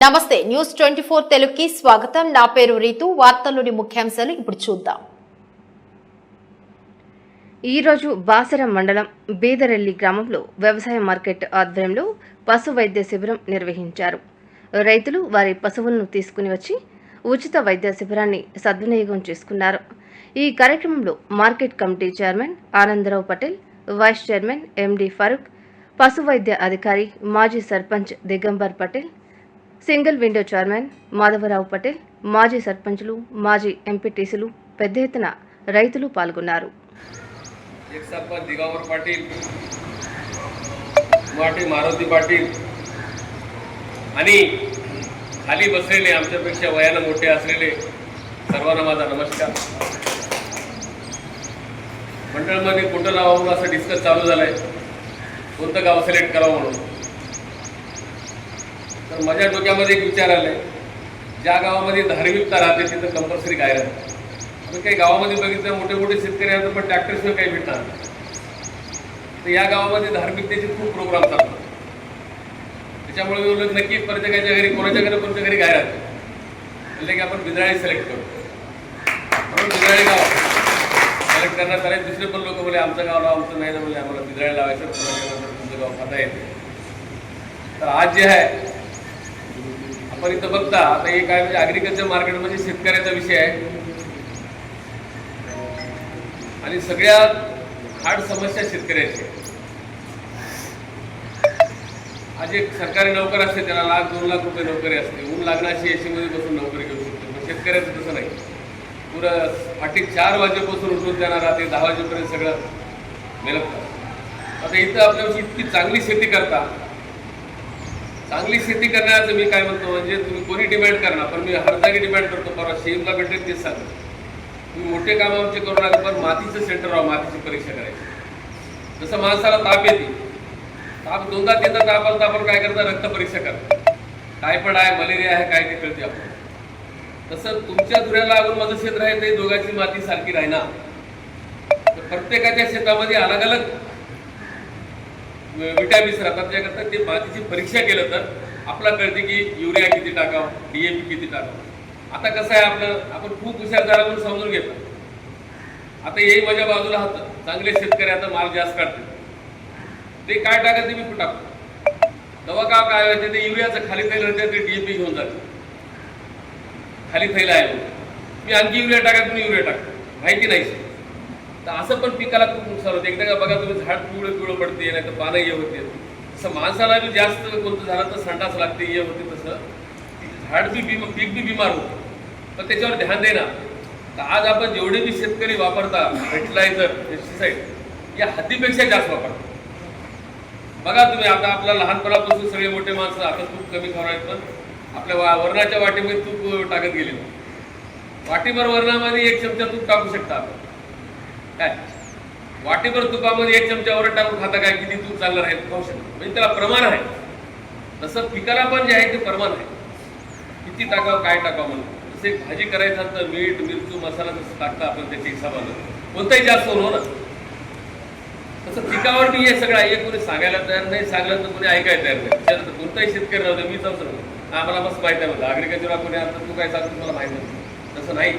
నమస్తే న్యూస్ 24 తెలుగుకి స్వాగతం। నా పేరు రీతు। వార్తల్లోని ముఖ్యాంశాలు ఇప్పుడు చూద్దాం। ఈ రోజు బాసర మండలం బీదరెల్లి గ్రామంలో వ్యవసాయ మార్కెట్ ఆధ్వర్యంలో పశు వైద్య శిబిరం నిర్వహించారు। రైతులు వారి పశువులను తీసుకుని వచ్చి ఉచిత వైద్య శిబిరాన్ని సద్వినియోగం చేసుకున్నారు। ఈ కార్యక్రమంలో market committee chairman Anandarao Patel, vice chairman MD Farooq, పశు వైద్య అధికారి మాజీ sarpanch Digambar Patel, single window chairman Madhavarao Patel, మాజీ సర్పంచులు, మాజీ ఎంపీటీసీలు పెద్ద ఎత్తున రైతులు పాల్గొన్నారు। एक सरपंच दिगंबर पाटील, माटी मारुती पाटील आणि खाली बसलेले आमच्यापेक्षा वयाने मोठे असलेले सर्वांना माझा नमस्कार। मंडळामध्ये कुठं लावावं असं डिस्कस चालू झालंय, कोणतं गाव सिलेक्ट करावं म्हणून। तर माझ्या डोक्यामध्ये एक विचार आलाय, ज्या गावामध्ये धार्मिकता राहते तिथं कंपल्सरी गाय राहते। काही गावामध्ये बघितलं मोठे मोठे शेतकरी आहेत पण ट्रॅक्टरशिवाय काही भेटणार। तर या गावामध्ये धार्मिकतेचे खूप प्रोग्राम चालतात, त्याच्यामुळे मी बोललो नक्की प्रत्येकाच्या घरी कोणाच्या घरी गाय राहते, म्हणजे की आपण बिदराळी सिलेक्ट करू म्हणून बिदराळी गाव सिलेक्ट करण्यात आले। दुसरे पण लोक बोले आमचं गाव लावा, आमचं नाही ना, म्हणजे आम्हाला बिदराळी लावायचं, तुमचं गाव खाता येते। तर आज जे आहे आपण इथं बघता आता हे काय म्हणजे ॲग्रिकल्चर मार्केट म्हणजे शेतकऱ्याचा विषय आहे आणि सगळ्यात हार्ड समस्या शेतकऱ्याची। आज एक सरकारी नोकर असते, त्याला $1,00,000-2 लाख रुपये नोकरी असते, ऊन लागण्याची एसीमध्ये बसून नोकरी घेऊ शकतो, पण शेतकऱ्याचं तसं नाही। पुरं पाठी 4 वाजेपासून उठून त्यांना रात्री 10 वाजेपर्यंत सगळं मेहनत। आता इथं आपल्याशी इतकी चांगली शेती करता, चांगली शेती करण्याचं मी काय म्हणतो म्हणजे तुम्ही कोणी डिमांड करणार, पण मी हर जागी डिमांड करतो। परवा शेमला भेटेल तेच सांगतो, तुम्ही मोठे काम आमचे करू नका, पण मातीचं सेंटर राहा, मातीची परीक्षा करायची। जसं माणसाला ताप येते, ताप 2दा-3दा ताप आला तर आपण काय करता, रक्त परीक्षा करता, टायफॉइड आहे, मलेरिया आहे, काय ते कळते आपण। तसं तुमच्या धुऱ्याला लागून माझं क्षेत्र आहे, ते दोघांची माती सारखी राहणार। तर प्रत्येकाच्या शेतामध्ये अलग अलग विटॅमिन्स राहतात, त्याकरता ते मातीची परीक्षा केलं तर आपला कळते की युरिया किती टाकावं, DAP किती टाकावं। आता कसं आहे आपलं, आपण खूप हुशार झाला म्हणून समजून घेतो। आता येई माझ्या बाजूला होतं, चांगले शेतकरी आता माल जास्त काढते, ते काय टाकत ते मी टाकतो। तेव्हा का काय व्हायचं, ते युरियाचं खाली थैल राहते, ते DAP घेऊन जाते, खाली थैला आहे मी आणखी युरिया टाकत, तुम्ही युरिया टाकतो, माहिती नाही। तर असं पण पिकाला खूप नुकसान होते। एकदा का बघा तुम्ही, झाड पिवळं पडते, नाही तर पानं ये होते। तसं माणसाला बी जास्त कोणतं झालं तर संडास लागते, ये होते, तसं झाड बी पीक बी बिमार होतं, पण त्याच्यावर ध्यान देणार। तर आज आपण जेवढे बी शेतकरी वापरता फर्टिलायझर, पेस्टिसाइड, या हद्दीपेक्षा जास्त वापरतात। बघा तुम्ही, आता आपला लहानपणापासून सगळे मोठे माणसं आता तूप कमी खाणार, पण आपल्या वरणाच्या वाटीमध्ये तूप टाकत गेले, वाटीभर वरणामध्ये 1 चमचा तूप टाकू शकता आपण। काय वाटीभर तुपामध्ये 1 चमचा वर टाकून खाता, काय किती तूप चांगलं राहील खाऊ शकतो, म्हणजे त्याला प्रमाण आहे। तसं पिकाला पण जे आहे ते प्रमाण आहे, किती टाकावं काय टाकावं म्हणून। जसं एक भाजी करायचं तर मीठ मिरचू मसाला जसं टाकता आपण त्याच्या हिशोबानं, कोणताही जास्त होणं ना, तसं पिकावर बी हे सगळं आहे। कोणी सांगायला तयार नाही, सांगलं तर कोणी ऐकायला तयार नाही। कोणताही शेतकरी नव्हतं, मी समजतो आम्हाला मस्त माहिती आहे, ॲग्रिकल्चर कोणी आता तू काय सांगतो मला माहिती नाही, तसं नाही।